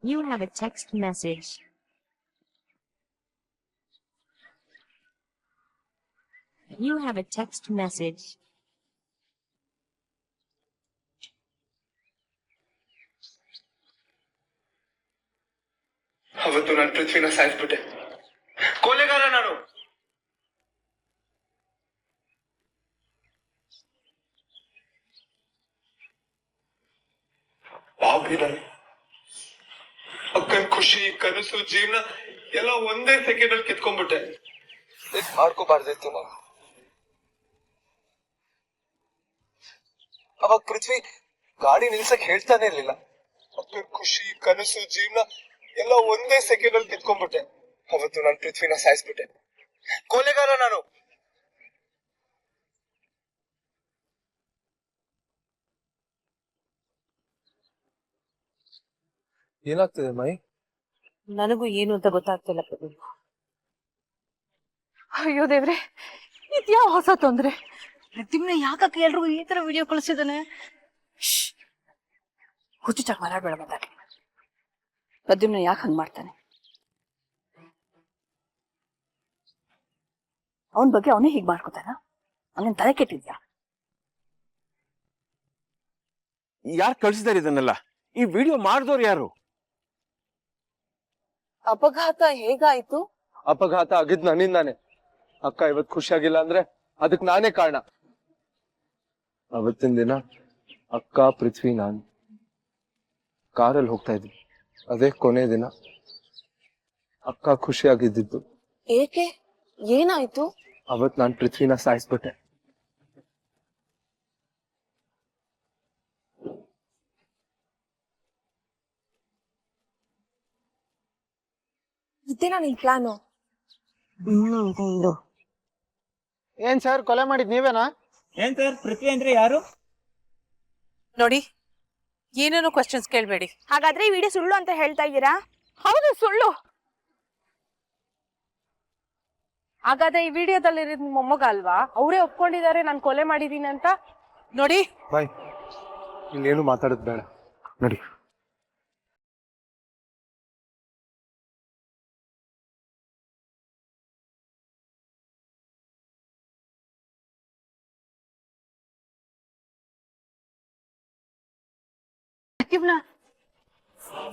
You have a text message. You have a text message. ಅವತ್ತು ನಾನು ಪೃಥ್ವಿನ ಸಾಯಿಸ್ಬಿಟ್ಟೆ. ಕೊಲೆಗಾರ ನಾನು. ಪಾಪಿ ನಾನು. ಅಕ್ಕನ ಖುಷಿ, ಕನಸು, ಜೀವನ ಎಲ್ಲ ಒಂದೇ ಸೆಕೆಂಡ್ ಅಲ್ಲಿ ಕಿತ್ಕೊಂಡ್ಬಿಟ್ಟೆ. ಮಾಡ್ಕೋಬಾರ್ದಿತ್ತು ನಾನು. ಅವಾಗ ಪೃಥ್ವಿ ಗಾಡಿ ನಿಲ್ಸಕ್ ಹೇಳ್ತಾನೆ ಇರ್ಲಿಲ್ಲ. ಅಕ್ಕನ ಖುಷಿ, ಕನಸು, ಜೀವನ ಎಲ್ಲ ಒಂದೇ ಸೆಕೆಂಡ್ ಅಲ್ಲಿ ಕಿತ್ಕೊಂಡ್ಬಿಟ್ಟೆ. ಅವತ್ತು ನಾನು ಪೃಥ್ವಿನ ಸಾಯಿಸ್ಬಿಟ್ಟೆ. ಕೊಲೆಗಾರ ನಾನು. ಏನಾಗ್ತದೆ ಮೈ? ನನಗೂ ಏನು ಅಂತ ಗೊತ್ತಾಗ್ತಿಲ್ಲ ಪ್ರದೀಪ್. ಅಯ್ಯೋ ದೇವ್ರೆ, ಇದ್ಯಾವ ಹೊಸ ತೊಂದ್ರೆ? ಪ್ರತಿಮ್ನ ಯಾಕಕ್ಕೆ ಎಲ್ರಿಗೂ ಈ ತರ ವಿಡಿಯೋ ಕಳಿಸಿದಾನೆ? ಹುಚ್ಚು ಚಾಕ್ ಮಾತಾಡ್ಬೇಡ ಮಾತಾಡಿ. ಪ್ರದ್ಯುಮ್ನ ಯಾಕೆ ಹಂಗ್ ಮಾಡ್ತಾನೆ? ಅವನ ಬಗ್ಗೆ ಅವನೇ ಹೀಗ್ ಮಾಡ್ಕೋತಾನ? ಅವನ ತಲೆ ಕೆಟ್ಟಿದ್ಯಾ? ಯಾರು ಕಳ್ಸಿದಾರೆ ಇದನ್ನೆಲ್ಲ? ಈ ವಿಡಿಯೋ ಮಾಡಿದವ್ರು ಯಾರು? ಅಪಘಾತ ಹೇಗಾಯ್ತು? ಅಪಘಾತ ಆಗಿದ್ ನನ್ನಿಂದಾನೆ. ಅಕ್ಕ ಇವತ್ ಖುಷಿಯಾಗಿಲ್ಲ ಅಂದ್ರೆ ಅದಕ್ ನಾನೇ ಕಾರಣ. ಅವತ್ತಿನ ದಿನ ಅಕ್ಕ, ಪೃಥ್ವಿ, ನಾನು ಕಾರಲ್ಲಿ ಹೋಗ್ತಾ ಇದ್ವಿ. ಅದೇ ಕೊನೆ ದಿನ ಅಕ್ಕ ಖುಷಿಯಾಗಿದ್ದು. ಏಕೆ? ಏನಾಯ್ತು? ಅವತ್ ನಾನ್ ಪೃಥ್ವಿನ ಸಾಯಿಸ್ಬಿಟ್ಟೆ. ಇದೇನಾ ನಿನ್ ಪ್ಲಾನು? ಏನ್ ಸರ್, ಕೊಲೆ ಮಾಡಿದ್ ನೀವೇನಾ? ಏನ್ ಸರ್, ಪೃಥ್ವಿ ಅಂದ್ರೆ ಯಾರು? ನೋಡಿ, ಏನೇನೋ ಕ್ವಶನ್ಸ್ ಕೇಳ್ಬೇಡಿ. ಹಾಗಾದ್ರೆ ಈ ವಿಡಿಯೋ ಸುಳ್ಳು ಅಂತ ಹೇಳ್ತಾ ಇದ್ದೀರಾ? ಹೌದು, ಸುಳ್ಳು. ಹಾಗಾದ್ರೆ ಈ ವಿಡಿಯೋದಲ್ಲಿರೋದು ನಿಮ್ಮ ಮೊಮ್ಮಗ ಅಲ್ವಾ? ಅವರೇ ಒಪ್ಕೊಂಡಿದ್ದಾರೆ ನಾನು ಕೊಲೆ ಮಾಡಿದೀನಿ ಅಂತ. ನೋಡಿ, ಬಾಯ್, ಇಲ್ಲೇನು ಮಾತಾಡೋದ್ ಬೇಡ, ನೋಡಿ.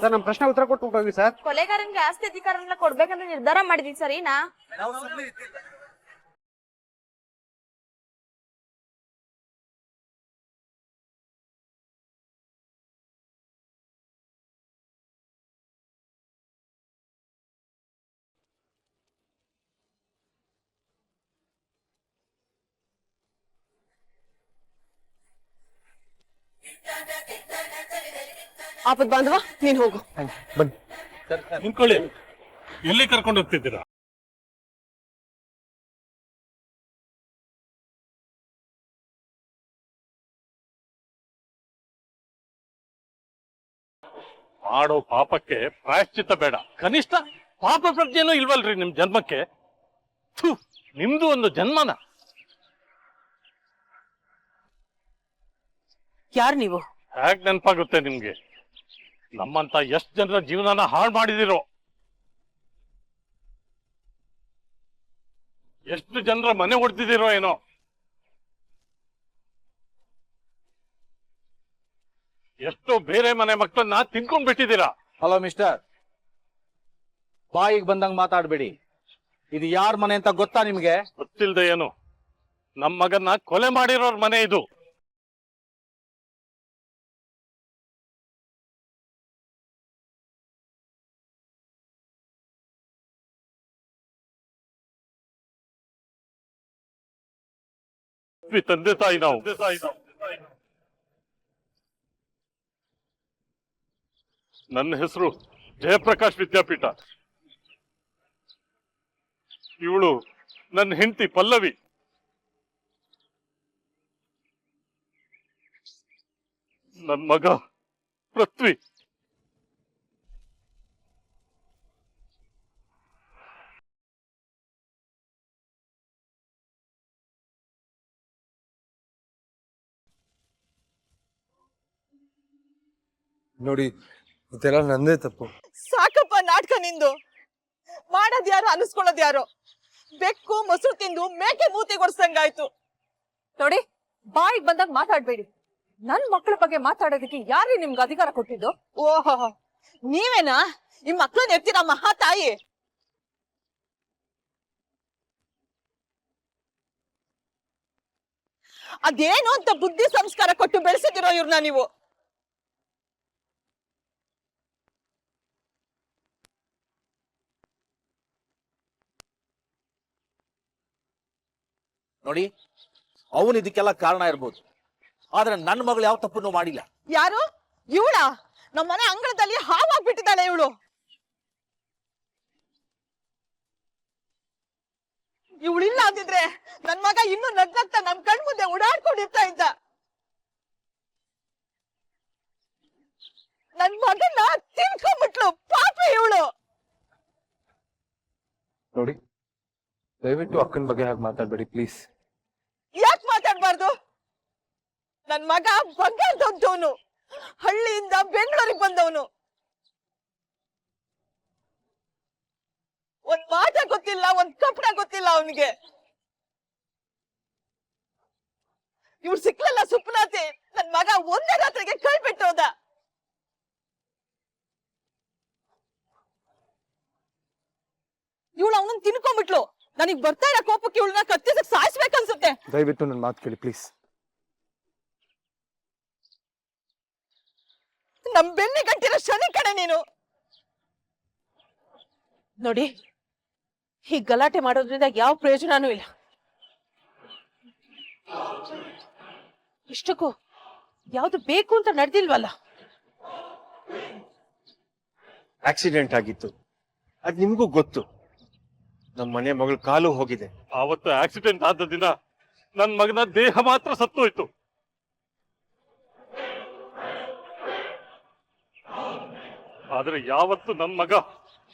ಸರ್, ನಮ್ ಪ್ರಶ್ನೆ ಉತ್ತರ ಕೊಟ್ಟು ಹೋಗಿ ಸರ್. ಕೊಲೆಗಾರನ್ಗೆ ಆಸ್ತಿ ಅಧಿಕಾರನ ಕೊಡ್ಬೇಕಂತ ನಿರ್ಧಾರ ಮಾಡಿದೀನಿ, ಸರಿನಾ? ಆಪತ್ ಬಾಂಧವ, ನೀನ್ ಹೋಗು. ಬನ್ನಿ. ನಿಂತ್ಕೊಳ್ಳಿ. ಎಲ್ಲಿ ಕರ್ಕೊಂಡು ಹೋಗ್ತಿದ್ದೀರಾ? ಮಾಡೋ ಪಾಪಕ್ಕೆ ಪ್ರಾಯಶ್ಚಿತ್ತ ಬೇಡ, ಕನಿಷ್ಠ ಪಾಪ ಪ್ರಜ್ಞೆನೂ ಇಲ್ವಲ್ರಿ ನಿಮ್ ಜನ್ಮಕ್ಕೆ? ಥು, ನಿಮ್ದು ಒಂದು ಜನ್ಮನ. ಯಾರು ನೀವು? ಹೇಗ್ ನೆನಪಾಗುತ್ತೆ ನಿಮ್ಗೆ? ನಮ್ಮಂತ ಎಷ್ಟ್ ಜನರ ಜೀವನನ ಹಾಳು ಮಾಡಿದಿರೋ, ಎಷ್ಟು ಜನರ ಮನೆ ಹೊಡೆದಿದಿರೋ ಏನೋ. ಎಷ್ಟೋ ಬೇರೆ ಮನೆ ಮಕ್ಕಳನ್ನ ತಿನ್ಕೊಂಡ್ ಬಿಟ್ಟಿದ್ದೀರಾ. ಹಲೋ ಮಿಸ್ಟರ್, ಬಾಯಿಗೆ ಬಂದಂಗ್ ಮಾತಾಡ್ಬೇಡಿ. ಇದು ಯಾರ ಮನೆ ಅಂತ ಗೊತ್ತಾ ನಿಮ್ಗೆ? ಗೊತ್ತಿಲ್ದೆ ಏನು, ನಮ್ ಮಗನ್ನ ಕೊಲೆ ಮಾಡಿರೋರ್ ಮನೆ ಇದು. ತಂದೆ ತಾಯಿ ನಾವು. ನನ್ನ ಹೆಸರು ಜಯಪ್ರಕಾಶ್ ವಿದ್ಯಾಪೀಠ. ಇವಳು ನನ್ನ ಹೆಂಡತಿ ಪಲ್ಲವಿ. ನನ್ನ ಮಗ ಪೃಥ್ವಿ. ನೋಡಿ, ಇದೆಲ್ಲ ನಂದೇ ತಪ್ಪು. ಸಾಕಪ್ಪ ನಾಟಕ ನಿಂದು. ಮಾಡೋದ್ ಯಾರು ಅನಿಸ್ಕೊಳ್ಳೋದ್ ಯಾರು? ಬೆಕ್ಕು ಮೊಸರು ತಿಂದು ಮೇಕೆ ಮೂತಿ ಗೊರ್ಸಂಗಾಯ್ತು. ನೋಡಿ, ಬಾಯಿಗೆ ಬಂದಾಗ ಮಾತಾಡ್ಬೇಡಿ. ನನ್ ಮಕ್ಕಳ ಬಗ್ಗೆ ಮಾತಾಡೋದಕ್ಕೆ ಯಾರೇ ನಿಮ್ಗೆ ಅಧಿಕಾರ ಕೊಟ್ಟಿದ್ದು? ಓಹೋ, ನೀವೇನಾ ಈ ಮಕ್ಕಳನ್ನ ಎತ್ತಿರ ಮಹಾ ತಾಯಿ? ಅದೇನು ಅಂತ ಬುದ್ಧಿ ಸಂಸ್ಕಾರ ಕೊಟ್ಟು ಬೆಳೆಸಿದಿರೋ ಇವ್ರನ್ನ ನೀವು. ನೋಡಿ, ಅವನು ಇದಕ್ಕೆಲ್ಲ ಕಾರಣ ಇರ್ಬೋದು, ಆದ್ರೆ ನನ್ನ ಮಗಳು ಯಾವ ತಪ್ಪನ್ನು ಮಾಡಿಲ್ಲ. ಯಾರು? ಇವಳ? ನಮ್ಮನೆ ಅಂಗಳದಲ್ಲಿ ಹಾವಾಗ್ಬಿಟ್ಟಿದ್ದಾಳೆ ಇವಳು. ಇವಳಿಲ್ಲ ಅಂದಿದ್ರೆ ನನ್ ಮಗ ಇನ್ನೂ ನಗ್ನಗ್ತಾ ನಮ್ ಕಣ್ ಮುಂದೆ ಓಡಾಡ್ಕೊಂಡಿರ್ತಾ ಇದ್ದ. ನನ್ ಮಗನ್ನ ತಿನ್ಕೊಂಡ್ಬಿಟ್ಲು ಪಾಪ ಇವಳು. ನೋಡಿ, ದಯವಿಟ್ಟು ಅಕ್ಕನ ಬಗ್ಗೆ ಹಾಗೆ ಮಾತಾಡ್ಬೇಡಿ ಪ್ಲೀಸ್. ಯಾಕೆ ಮಾತಾಡ್ಬಾರ್ದು? ನನ್ ಮಗ ಬಂಗಾರದವನು, ಹಳ್ಳಿಯಿಂದ ಬೆಂಗಳೂರಿಗೆ ಬಂದವನು. ಒಂದ್ ಮಾಟ ಗೊತ್ತಿಲ್ಲ, ಒಂದ್ ಕಪಡ ಗೊತ್ತಿಲ್ಲ ಅವನಿಗೆ. ಇವ್ರು ಸಿಕ್ಲಲ್ಲ ಸುಪ್ನಾತಿ, ನನ್ ಮಗ ಒಂದೇ ರಾತ್ರಿಗೆ ಕೈ ಬಿಟ್ಟೋದ. ಇವಳು ಅವನನ್ನ ತಿನ್ಕೊಂಡ್ಬಿಟ್ಲು. ನನಗ್ ಬರ್ತಾ ಇರೋ ಕೋಪಕ್ಕೆ ಇವಳನ್ನ ಕತ್ತಿಸಕ್ ಸಾಯಿಸ್ಬೇಕನ್ಸುತ್ತೆ. ದಯವಿಟ್ಟು ನನ್ನ ಮಾತು ಕೇಳಿ ಪ್ಲೀಸ್. ನಮ್ ಬೆನ್ನಿ ಗಂಟಿರೋ ಶನಿ ಕಣೆ ನೀನು. ನೋಡಿ, ಹೀಗ್ ಗಲಾಟೆ ಮಾಡೋದ್ರಿಂದ ಯಾವ ಪ್ರಯೋಜನನೂ ಇಲ್ಲ. ಇಷ್ಟಕ್ಕೂ ಯಾವ್ದು ಬೇಕು ಅಂತ ನಡೆದಿಲ್ವಲ್ಲ. ಆಕ್ಸಿಡೆಂಟ್ ಆಗಿತ್ತು, ಅದ್ ನಿಮ್ಗೂ ಗೊತ್ತು. ನಮ್ಮ ಮನೆ ಮಗಳ ಕಾಲು ಹೋಗಿದೆ. ಆವತ್ತು ಆಕ್ಸಿಡೆಂಟ್ ಆದ ದಿನ ನನ್ನ ಮಗನ ದೇಹ ಮಾತ್ರ ಸತ್ತೋಯ್ತು. ಆದ್ರೆ ಯಾವತ್ತು ನನ್ನ ಮಗ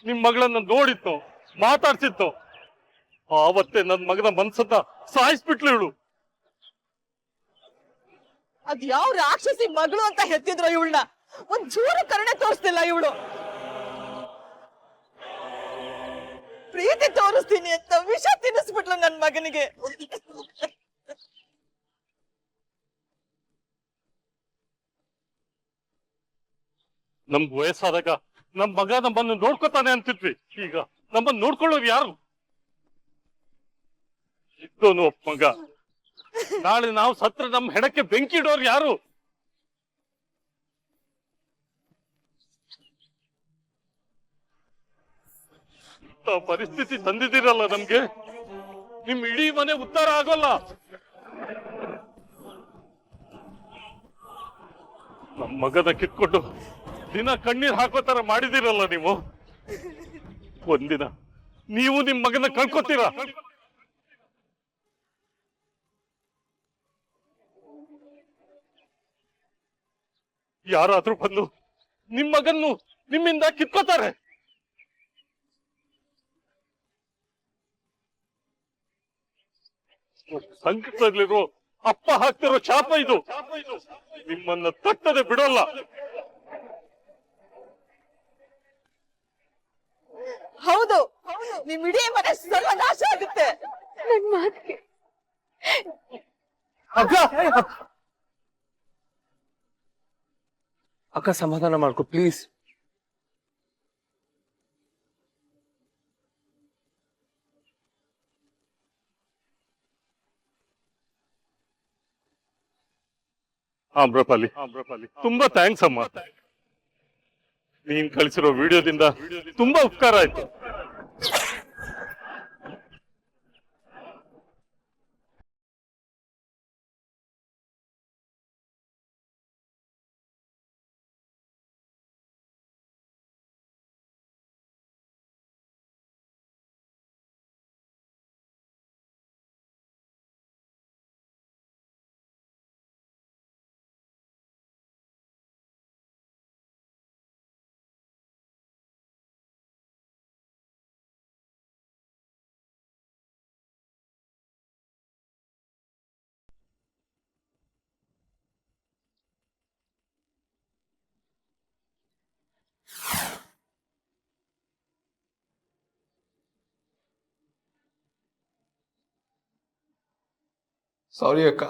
ನಿಮ್ ಮಗಳನ್ನ ನೋಡಿತ್ತು, ಮಾತಾಡ್ಸಿತ್ತು, ಆವತ್ತೇ ನನ್ನ ಮಗನ ಮನ್ಸನ್ನ ಸಾಯಿಸ್ಬಿಟ್ಲು ಇವಳು. ಅದ್ ಯಾವ ರಾಕ್ಷಸಿ ಮಗಳು ಅಂತ ಹೆತ್ತಿದ್ರು ಇವಳನ್ನ. ಒಂದ್ ಚೂರು ಕರುಣೆ ತೋರಿಸ್ತಿಲ್ಲ ಇವಳು. ಪ್ರೀತಿ ತೋರಿಸ್ತೀನಿ ಅಂತ ವಿಷ ತಿನ್ನಿಸ್ಬಿಟ್ಲು ನನ್ ಮಗನಿಗೆ. ನಮ್ಗ್ ವಯಸ್ಸಾದಾಗ ನಮ್ ಮಗ ನಮ್ಮನ್ನು ನೋಡ್ಕೊತಾನೆ ಅಂತಿದ್ವಿ. ಈಗ ನಮ್ಮನ್ನ ನೋಡ್ಕೊಳ್ಳೋರು ಯಾರು? ಇದ್ದೋನು ಒಬ್ಬ ಮಗ. ನಾಳೆ ನಾವು ಸತ್ರ ನಮ್ ಹೆಣಕ್ಕೆ ಬೆಂಕಿ ಇಡೋರು ಯಾರು? ಇಂಥ ಪರಿಸ್ಥಿತಿ ತಂದಿದ್ದೀರಲ್ಲ ನಮ್ಗೆ. ನಿಮ್ ಇಡೀ ಮನೆ ಉದ್ಧಾರ ಆಗೋಲ್ಲ. ನಮ್ ಮಗನ ಕಿತ್ಕೊಂಡು ದಿನ ಕಣ್ಣೀರ್ ಹಾಕೋ ತರ ಮಾಡಿದಿರಲ್ಲ ನೀವು. ಒಂದಿನ ನೀವು ನಿಮ್ ಮಗನ ಕಳ್ಕೊತೀರಾ? ಯಾರಾದ್ರೂ ಬಂದು ನಿಮ್ ಮಗನ್ನು ನಿಮ್ಮಿಂದ ಕಿತ್ಕೋತಾರೆ. ಸಂಕಟದಲ್ಲಿರೋ ಅಪ್ಪ ಹಾಕ್ತಿರೋ ಶಾಪ ಇದು. ನಿಮ್ಮನ್ನ ತಟ್ಟದೆ ಬಿಡೋಲ್ಲ. ಹೌದು, ನಿಮ್ ಇಡೀ ಮನೆ ಸರ್ವನಾಶ ಆಗುತ್ತೆ. ನನ್ ಮಾತಿಗೆ ಅಕ್ಕ ಸಮಾಧಾನ ಮಾಡ್ಕೊ ಪ್ಲೀಸ್. ಆಮ್ರಪಾಲಿ, ತುಂಬಾ ಥ್ಯಾಂಕ್ಸ್ ಅಮ್ಮ. ನೀನ್ ಕಳಿಸಿರೋ ವಿಡಿಯೋದಿಂದ ತುಂಬಾ ಉಪಕಾರ ಆಯ್ತು. ಸಾರಿ ಅಕ್ಕ,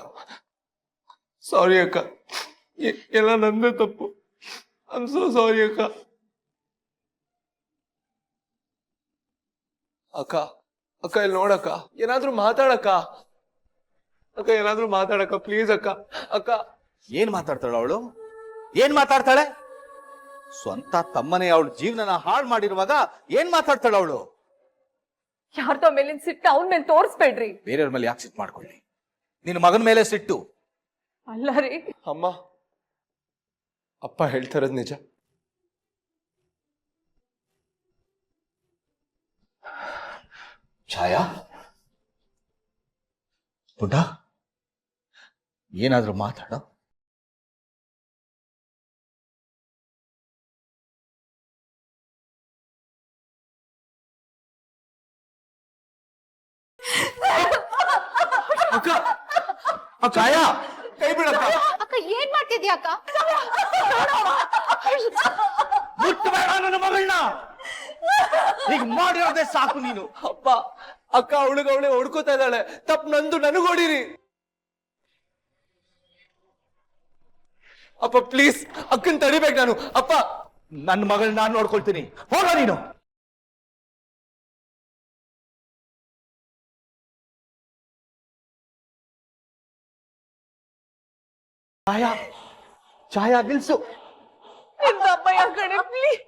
ಸಾರಿ ಅಕ್ಕ, ಎಲ್ಲ ನಂದೇ ತಪ್ಪು. ಐ ಆಮ್ ಸೋ ಸಾರಿ ಅಕ್ಕ. ಅಕ್ಕ ಅಕ್ಕ ಇಲ್ಲಿ ನೋಡಕ್ಕ, ಏನಾದ್ರೂ ಮಾತಾಡಕ್ಕ. ಅಕ್ಕ ಏನಾದ್ರೂ ಮಾತಾಡಕ್ಕ ಪ್ಲೀಸ್ ಅಕ್ಕ. ಅಕ್ಕ ಏನ್ ಮಾತಾಡ್ತಾಳ ಅವಳು? ಏನ್ ಮಾತಾಡ್ತಾಳೆ? ಸ್ವಂತ ತಮ್ಮನೇ ಅವಳ ಜೀವನನ ಹಾಳು ಮಾಡಿರುವಾಗ ಏನ್ ಮಾತಾಡ್ತಾಳ ಅವಳು? ಯಾರ್ದೋ ಮೇಲಿನ ಸಿಟ್ಟು ಅವನ ಮೇಲೆ ತೋರಿಸ್ಬೇಡ್ರಿ. ಬೇರೆಯವ್ರ ಮೇಲೆ ಯಾಕೆ ಸಿಟ್ಟು ಮಾಡ್ಕೊಳ್ಳಿ? ನಿನ್ನ ಮಗನ ಮೇಲೆ ಸಿಟ್ಟು. ಅಲ್ಲ ರೀ, ಅಮ್ಮ, ಅಪ್ಪ ಹೇಳ್ತಾ ಇರೋದು ನಿಜ. ಛಾಯಾ, ಪುಟ್ಟ, ಏನಾದ್ರೂ ಮಾತಾಡೋ. ಅಕ್ಕ ಅಕ್ಕ ಕೈ ಬಿಡಕ್ಕ. ಅಕ್ಕ ಏನ್ ಮಾಡ್ತಿದ್ಯಾ ಅಕ್ಕ? ಮುಟ್ಟಬೇಡ ನನ್ನ ಮಗಳನ್ನ. ಈಗ ಮಾಡಿರೋದೇ ಸಾಕು ನೀನು. ಅಪ್ಪ, ಅಕ್ಕ ಅವಳೆ ಹೊಡ್ಕೋತಾ ಇದ್ದಾಳೆ. ತಪ್ಪು ನಂದು, ನನಗ್ ಹೊಡೀರಿ. ಅಪ್ಪ ಪ್ಲೀಸ್, ಅಕ್ಕನ್ ತಡಿಬೇಕು ನಾನು. ಅಪ್ಪ ನನ್ನ ಮಗಳನ್ನ ನಾನು ನೋಡ್ಕೊಳ್ತೀನಿ. ಹೋಗ ನೀನು. ಛಾಯಾ, ಛಾಯಾ ನಿಲ್ಸು. ನಿಮ್ದು ಅಮ್ಮಯ್ಯ ಕಡೆ ಪ್ಲೀಸ್.